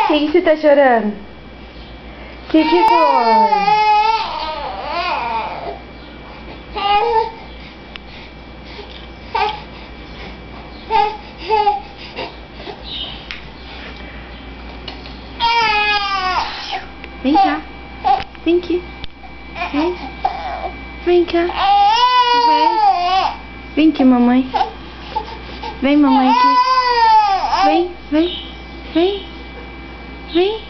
Que você tá chorando? Que foi? Vem cá. Vem aqui. Vem. Vem cá. Vem. Vem aqui, mamãe. Vem, mamãe, aqui. Vem, vem. Vem. Vem.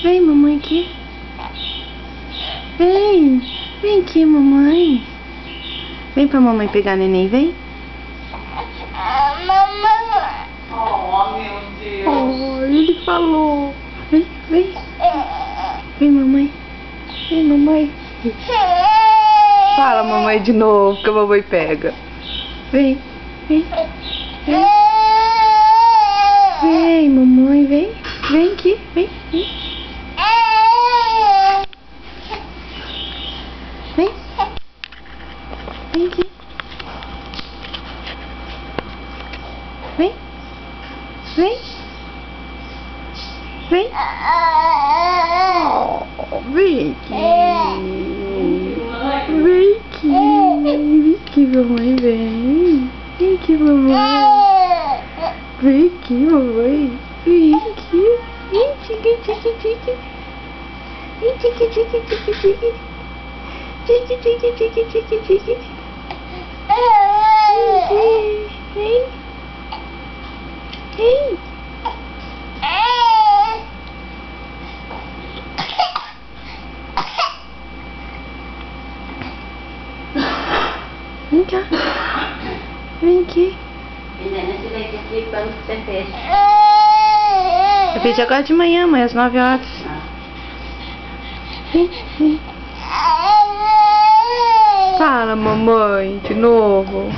Vem, mamãe, aqui. Vem. Vem aqui, mamãe. Vem pra mamãe pegar neném, vem. Oh, meu Deus. Oh, ele falou. Vem, vem. Vem, mamãe. Vem, mamãe. Fala, mamãe, de novo, que a mamãe pega. Vem, vem. Vem. Vem, mamãe, vem. Vem aqui, vem. Vem. Vem. Vem aqui. Vem. Vem. Vem. Oh, vem aqui. Vem aqui. Vem aqui, mamãe, vem. Vem aqui, mamãe. Vem aqui, mamãe. Vem aqui. Vem, tique, tique, tique. Vem, tique, tique, tique, tique. Tique, tique, tique, tique, tique. Vem. Vem. Vem. Vem cá. Vem aqui. Eu fiz agora de manhã, mãe, às 9 horas. Vem, vem. Fala, mamãe, de novo.